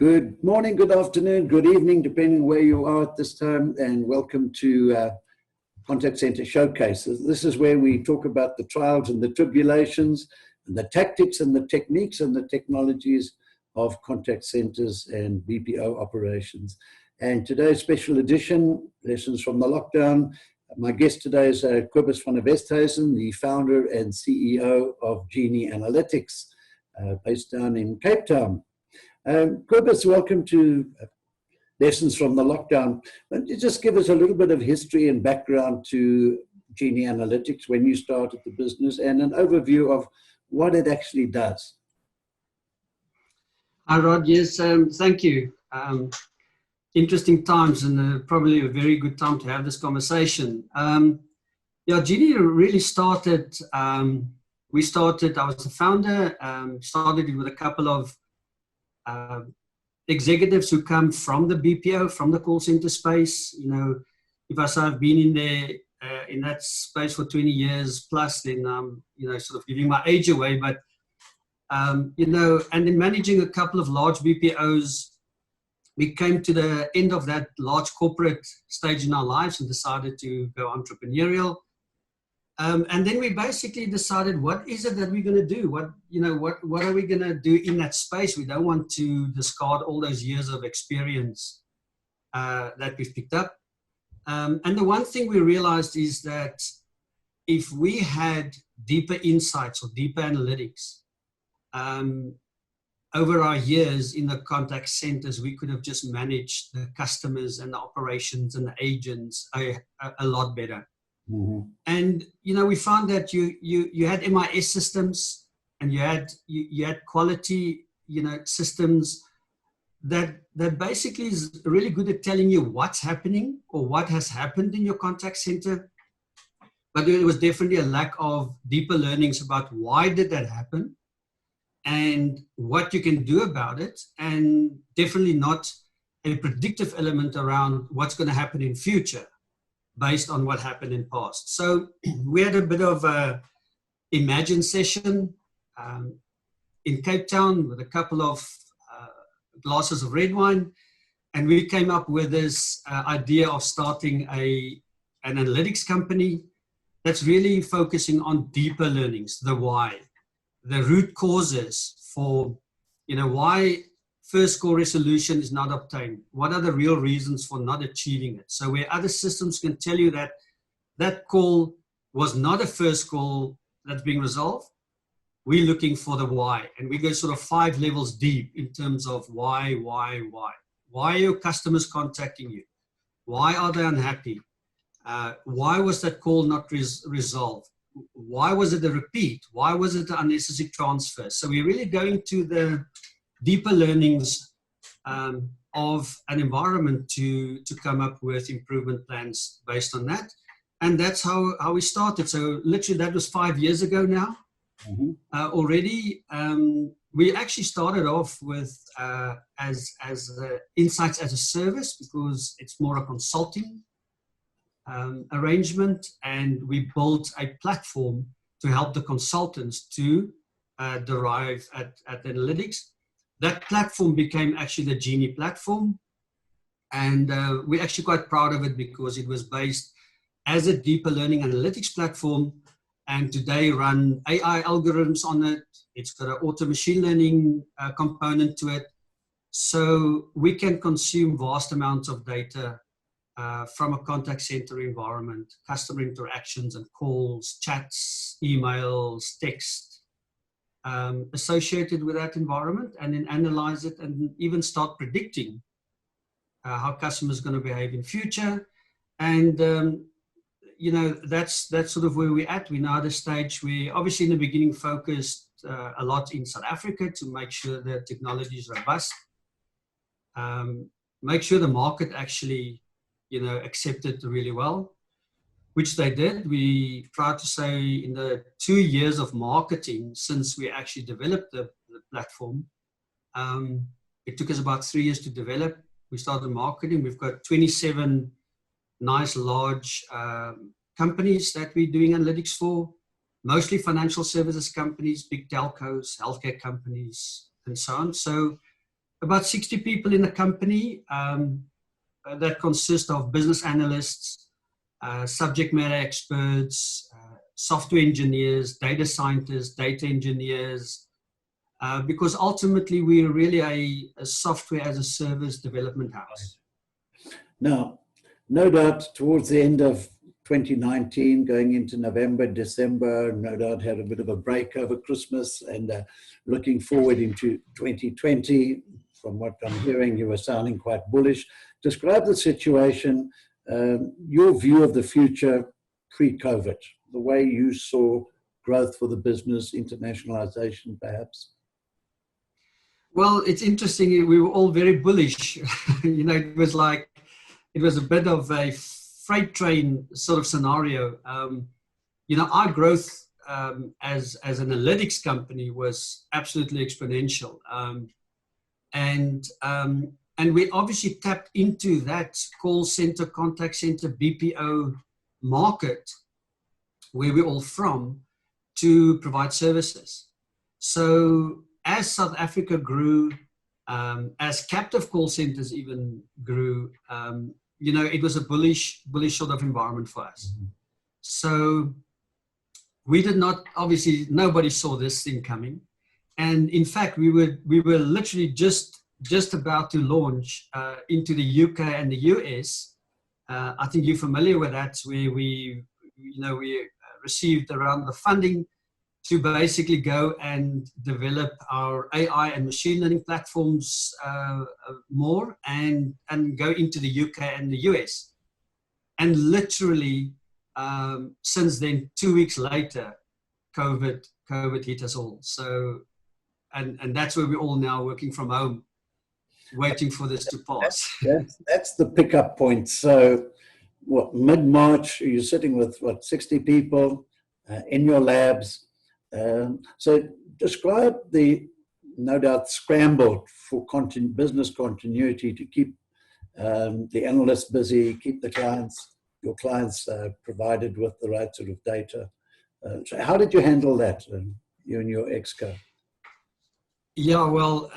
Good morning, good afternoon, good evening, depending where you are at this time, and welcome to Contact Center Showcase. This is where we talk about the trials and the tribulations, and the tactics and the techniques and the technologies of contact centers and BPO operations. And today's special edition, Lessons from the Lockdown. My guest today is Kobus van Wehuizen, the founder and CEO of Genie Analytics, based down in Cape Town. Kobus, welcome to Lessons from the Lockdown. Why don't you just give us a little bit of history and background to Genie Analytics, when you started the business, and an overview of what it actually does. Hi, Rod. Yes, thank you. Interesting times, and probably a very good time to have this conversation. Genie really started, I was the founder, started it with a couple of executives who come from the BPO, from the call center space. You know, if I say I've been in there, in that space for 20 years plus, then sort of giving my age away, but and in managing a couple of large BPOs, we came to the end of that large corporate stage in our lives and decided to go entrepreneurial. And then we basically decided, what is it that we're going to do? What are we going to do in that space? We don't want to discard all those years of experience that we've picked up. And the one thing we realized is that if we had deeper insights or deeper analytics over our years in the contact centers, we could have just managed the customers and the operations and the agents a lot better. Mm-hmm. And we found that you had MIS systems, and you had quality systems that basically is really good at telling you what's happening or what has happened in your contact center. But there was definitely a lack of deeper learnings about why did that happen and what you can do about it, and definitely not a predictive element around what's going to happen in future based on what happened in past. So we had a bit of a imagine session in Cape Town with a couple of glasses of red wine, and we came up with this idea of starting an analytics company that's really focusing on deeper learnings, the why, the root causes for why first call resolution is not obtained. What are the real reasons for not achieving it? So where other systems can tell you that that call was not a first call that's being resolved, we're looking for the why. And we go sort of 5 levels deep in terms of why. Why are your customers contacting you? Why are they unhappy? Why was that call not resolved? Why was it a repeat? Why was it an unnecessary transfer? So we're really going to the deeper learnings of an environment to come up with improvement plans based on that. And that's how we started. So literally that was 5 years ago now. Mm-hmm. Already. We actually started off with as insights as a service, because it's more a consulting arrangement, and we built a platform to help the consultants to derive at analytics. That platform became actually the Genie platform, and we're actually quite proud of it because it was based as a deeper learning analytics platform, and today run AI algorithms on it. It's got an auto machine learning component to it, so we can consume vast amounts of data from a contact center environment, customer interactions and calls, chats, emails, text, associated with that environment, and then analyze it and even start predicting how customers are going to behave in future. And that's sort of where we're at. We're now at a stage where obviously in the beginning focused a lot in South Africa to make sure the technology is robust, make sure the market actually accepted really well, which they did. We proud to say in the 2 years of marketing since we actually developed the platform, it took us about 3 years to develop. We started marketing. We've got 27 nice large companies that we're doing analytics for, mostly financial services companies, big telcos, healthcare companies, and so on. So about 60 people in the company that consist of business analysts, subject matter experts, software engineers, data scientists, data engineers, because ultimately we're really a software as a service development house. Now, no doubt towards the end of 2019, going into November, December, no doubt had a bit of a break over Christmas, and looking forward into 2020. From what I'm hearing, you were sounding quite bullish. Describe the situation, your view of the future pre-COVID, the way you saw growth for the business, internationalization perhaps. Well, it's interesting. We were all very bullish. You know, it was a bit of a freight train sort of scenario. You know, our growth as an analytics company was absolutely exponential. And we obviously tapped into that call center, contact center, BPO market, where we're all from, to provide services. So as South Africa grew, as captive call centers even grew, you know, it was a bullish sort of environment for us. Mm-hmm. So we did not, obviously, nobody saw this thing coming. And in fact, we were literally just about to launch into the UK and the US. I think you're familiar with that, where we received around the funding to basically go and develop our AI and machine learning platforms more and go into the UK and the US. And literally, since then, 2 weeks later, COVID hit us all. So, and that's where we're all now working from home, waiting for this to pass. That's the pickup point. So, what, mid-March, you're sitting with, 60 people in your labs. So describe the, no doubt, scramble for business continuity to keep the analysts busy, keep your clients provided with the right sort of data. So how did you handle that, you and your exco? Yeah, well,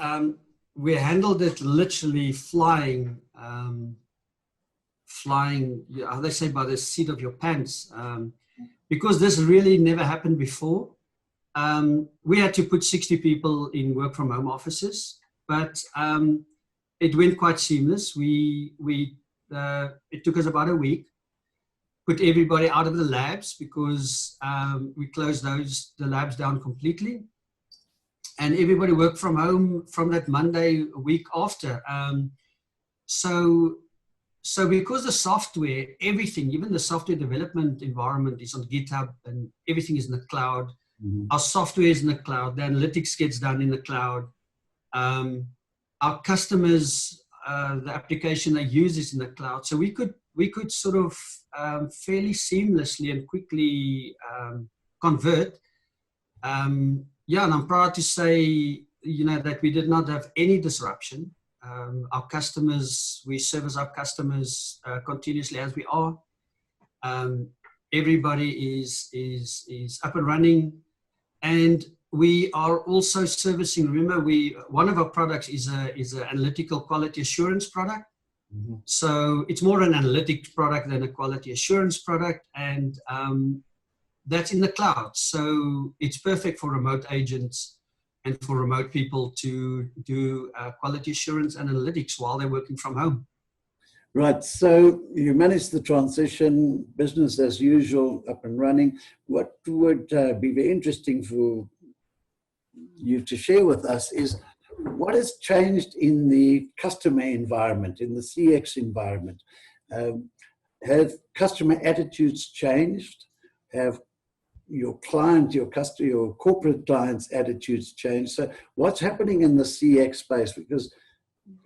we handled it literally flying, how they say, by the seat of your pants, because this really never happened before. We had to put 60 people in work from home offices, but it went quite seamless. It took us about a week, put everybody out of the labs because we closed the labs down completely. And everybody worked from home from that Monday a week after. So because the software, everything, even the software development environment is on GitHub and everything is in the cloud. Mm-hmm. Our software is in the cloud. The analytics gets done in the cloud. Our customers, the application they use is in the cloud. So we could sort of fairly seamlessly and quickly convert. Yeah, and I'm proud to say, that we did not have any disruption. Our customers, we service our customers continuously as we are. Everybody is up and running, and we are also servicing. Remember, one of our products is an analytical quality assurance product. Mm-hmm. So it's more an analytics product than a quality assurance product, and that's in the cloud. So it's perfect for remote agents and for remote people to do quality assurance and analytics while they're working from home. Right, so you managed the transition, business as usual, up and running. What would be very interesting for you to share with us is what has changed in the customer environment, in the CX environment? Have customer attitudes changed? Have your corporate clients' attitudes changed? So what's happening in the CX space? Because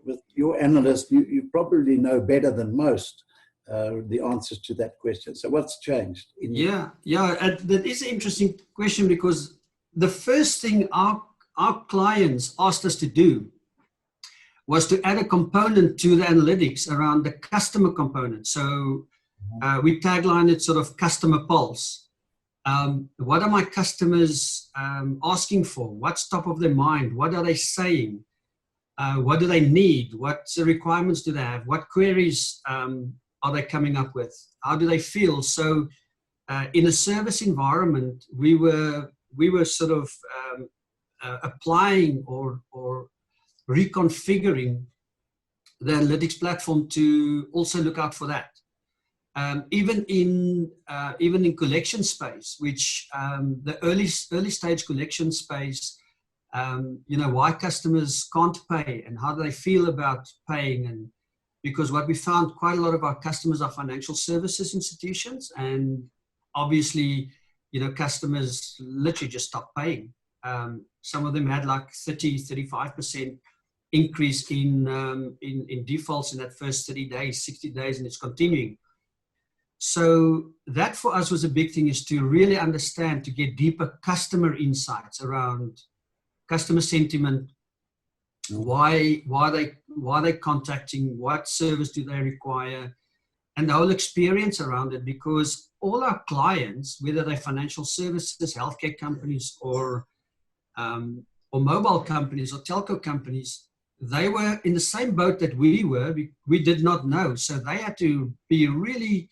with your analyst, you probably know better than most the answers to that question. So what's changed? Yeah, that is an interesting question, because the first thing our clients asked us to do was to add a component to the analytics around the customer component. So we tagline it sort of customer pulse. What are my customers asking for? What's top of their mind? What are they saying? what do they need? What requirements do they have? What queries are they coming up with? How do they feel? So in a service environment, we were sort of applying or reconfiguring the analytics platform to also look out for that. Even in collection space, which the early stage collection space, why customers can't pay and how they feel about paying. And because what we found, quite a lot of our customers are financial services institutions, and obviously, customers literally just stopped paying. Some of them had like 30-35% increase in defaults in that first 30 days, 60 days, and it's continuing. So that for us was a big thing, is to really understand, to get deeper customer insights around customer sentiment, why they contacting, what service do they require, and the whole experience around it. Because all our clients, whether they're financial services, healthcare companies, or mobile companies or telco companies, they were in the same boat that we were. We did not know, so they had to be really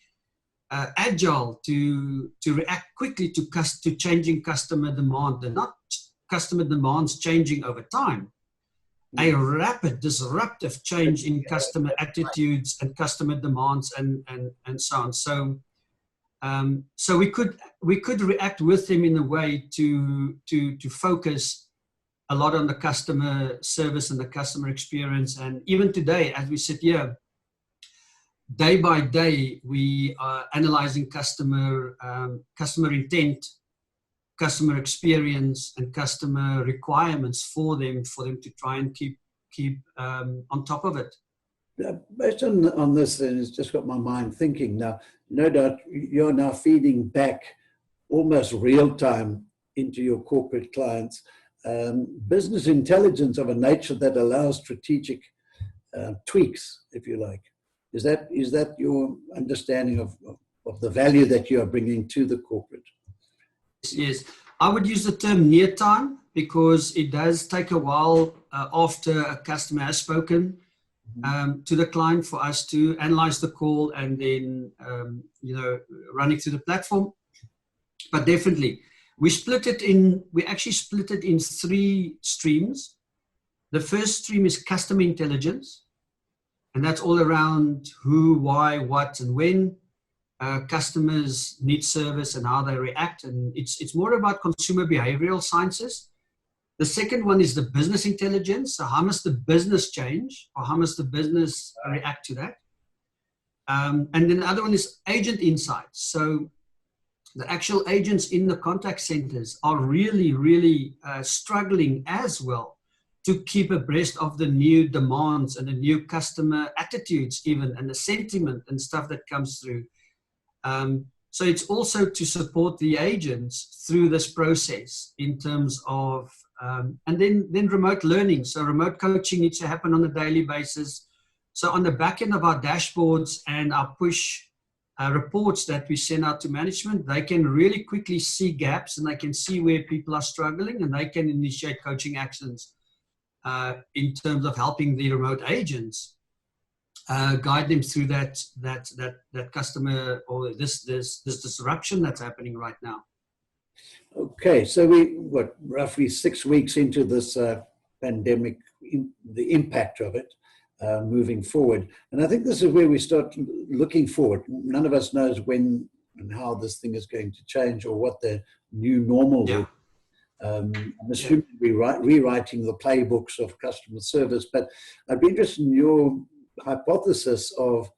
agile to react quickly to changing customer demand, and not customer demands changing over time. A rapid disruptive change in customer attitudes and customer demands and so on. So we could react with them in a way to focus a lot on the customer service and the customer experience. And even today, as we sit here, day by day, we are analyzing customer intent, customer experience, and customer requirements for them to try and keep on top of it. Based on this, then, it's just got my mind thinking now. No doubt you're now feeding back almost real time into your corporate clients business intelligence of a nature that allows strategic tweaks, if you like. Is that your understanding of the value that you are bringing to the corporate? Yes, I would use the term near time, because it does take a while after a customer has spoken to the client for us to analyze the call and then run it through the platform. But definitely, we actually split it in 3 streams. The first stream is customer intelligence, and that's all around who, why, what, and when customers need service and how they react. And it's more about consumer behavioral sciences. The second one is the business intelligence. So how must the business change, or how must the business react to that? And then the other one is agent insights. So the actual agents in the contact centers are really, really struggling as well to keep abreast of the new demands and the new customer attitudes even, and the sentiment and stuff that comes through. So it's also to support the agents through this process in terms of, and then remote learning. So remote coaching needs to happen on a daily basis. So on the back end of our dashboards and our push reports that we send out to management, they can really quickly see gaps, and they can see where people are struggling, and they can initiate coaching actions in terms of helping the remote agents guide them through that customer, or this disruption that's happening right now. Okay, so we're roughly 6 weeks into this pandemic, the impact of it moving forward. And I think this is where we start looking forward. None of us knows when and how this thing is going to change, or what the new normal will be. I'm assuming we're rewriting the playbooks of customer service, but I'd be interested in your hypothesis of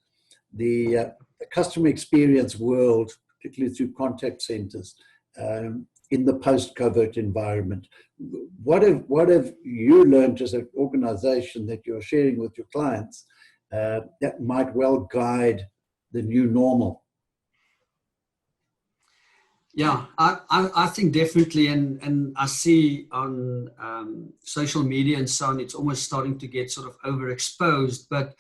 the customer experience world, particularly through contact centers, in the post-COVID environment. What have you learned as an organization that you're sharing with your clients that might well guide the new normal? Yeah, I think definitely, and I see on social media and so on, it's almost starting to get sort of overexposed. But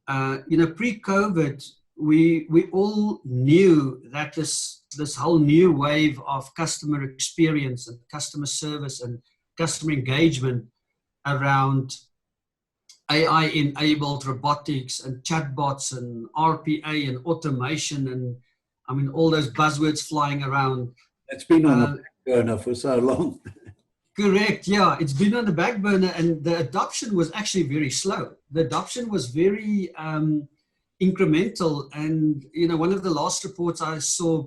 pre-COVID, we all knew that this whole new wave of customer experience and customer service and customer engagement around AI-enabled robotics and chatbots and RPA and automation and, I mean, all those buzzwords flying around. It's been on the back burner for so long. Correct, yeah. It's been on the back burner, and the adoption was actually very slow. The adoption was very incremental. And, you know, one of the last reports I saw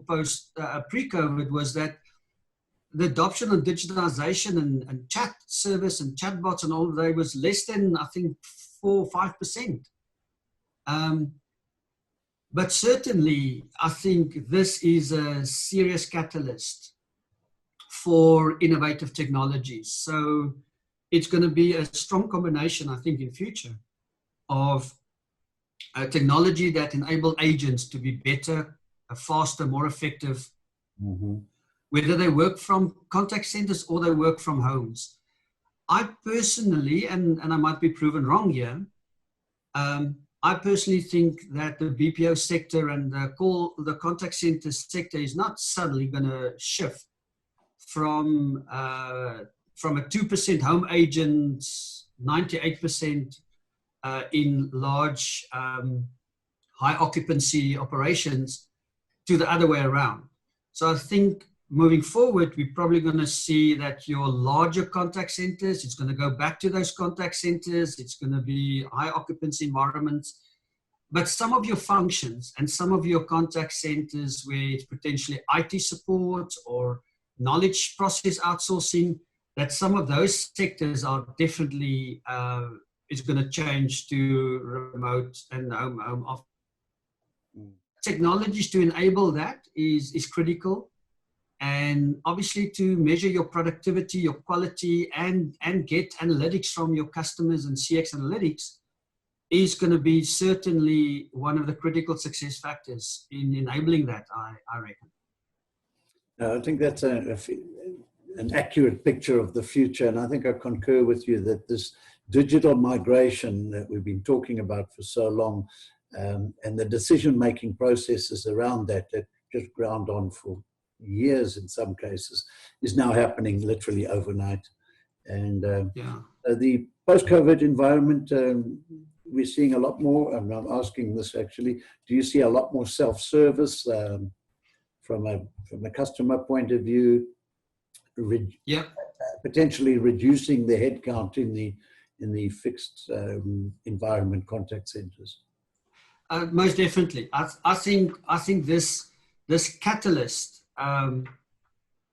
pre-COVID was that the adoption of digitalization and chat service and chatbots and all of that was less than, I think, 4 or 5%. But certainly, I think this is a serious catalyst for innovative technologies. So it's going to be a strong combination, I think, in future of technology that enable agents to be better, faster, more effective, whether they work from contact centers or they work from homes. I personally, and I might be proven wrong here, I personally think that the BPO sector and the contact center sector is not suddenly going to shift from a 2% home agents, 98% in large high occupancy operations, to the other way around. So I think moving forward, we're probably going to see that your larger contact centers, it's going to go back to those contact centers. It's going to be high occupancy environments. But some of your functions and some of your contact centers where it's potentially IT support or knowledge process outsourcing, that some of those sectors are definitely is going to change to remote and home office. Technologies to enable that is critical. And obviously to measure your productivity, your quality, and get analytics from your customers and CX analytics is going to be certainly one of the critical success factors in enabling that, I reckon. I think that's an accurate picture of the future. And I think I concur with you that this digital migration that we've been talking about for so long, and the decision-making processes around that just ground on for years in some cases, is now happening literally overnight. And the post-COVID environment, we're seeing a lot more, and I'm asking this actually, do you see a lot more self-service from a customer point of view, potentially reducing the headcount in the fixed environment contact centers? Most definitely. I think this catalyst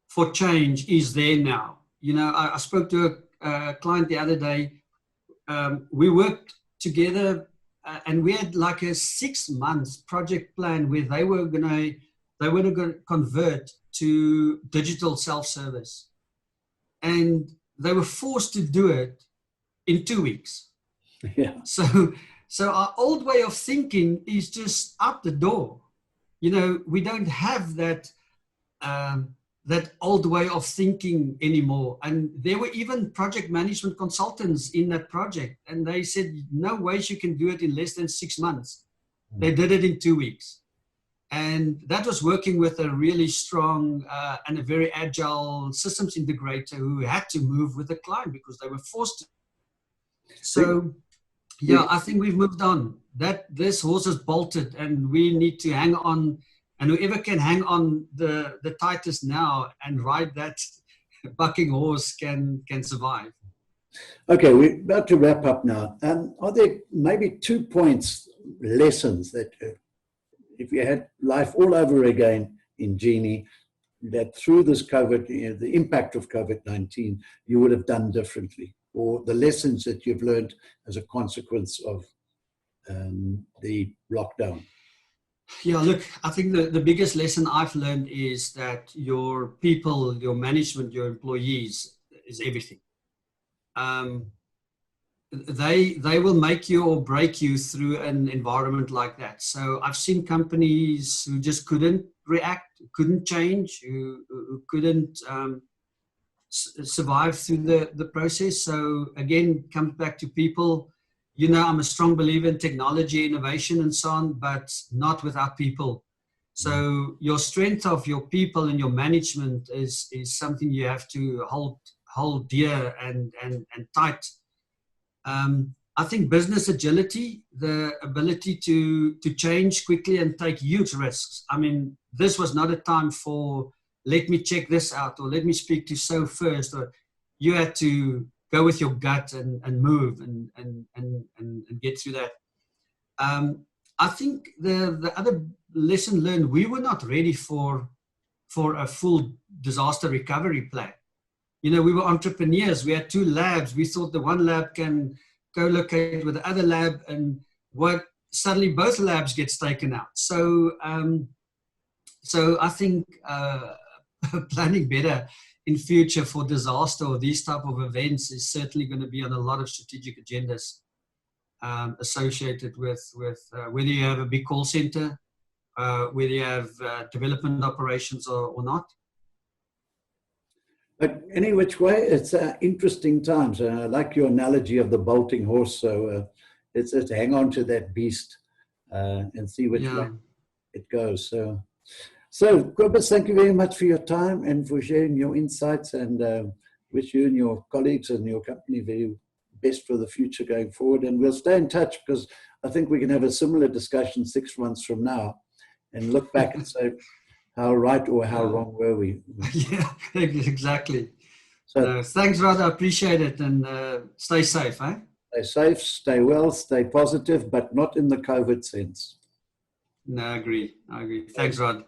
for change is there now. You know, I spoke to a client the other day. We worked together and we had like a 6 months project plan where they were going to convert to digital self-service, and they were forced to do it in 2 weeks. Yeah. So our old way of thinking is just out the door. You know, we don't have that that old way of thinking anymore. And there were even project management consultants in that project, and they said, no ways you can do it in less than 6 months. They did it in 2 weeks. And that was working with a really strong and a very agile systems integrator who had to move with the client because they were forced to. So, yeah, I think we've moved on. This horse is bolted, and we need to hang on. And whoever can hang on the tightest now and ride that bucking horse can survive. Okay, we're about to wrap up now. Are there maybe 2 points, lessons that if you had life all over again in Genie, that through this COVID, the impact of COVID-19, you would have done differently, or the lessons that you've learned as a consequence of the lockdown? Yeah, look, I think the biggest lesson I've learned is that your people, your management, your employees is everything. They will make you or break you through an environment like that. So I've seen companies who just couldn't react, couldn't change, who couldn't survive through the process. So again, comes back to people. You know, I'm a strong believer in technology, innovation, and so on, but not without people. So your strength of your people and your management is something you have to hold dear and tight. I think business agility, the ability to change quickly and take huge risks. I mean, this was not a time for, let me check this out, or let me speak to so first, or you had to go with your gut and move and get through that. I think the other lesson learned, we were not ready for a full disaster recovery plan. You know, we were entrepreneurs. We had 2 labs. We thought the one lab can co-locate with the other lab, and suddenly both labs gets taken out. So, so I think planning better in future for disaster or these type of events is certainly going to be on a lot of strategic agendas associated with whether you have a big call center, whether you have development operations or not. But any which way, it's interesting times. I like your analogy of the bolting horse. So it's hang on to that beast and see which way it goes. So Kobus, thank you very much for your time and for sharing your insights, and wish you and your colleagues and your company very best for the future going forward. And we'll stay in touch, because I think we can have a similar discussion 6 months from now and look back and say, how right or how wrong were we? Yeah, exactly. So thanks, Rod. I appreciate it, and stay safe. Eh? Stay safe, stay well, stay positive, but not in the COVID sense. No, I agree. Thanks, Rod.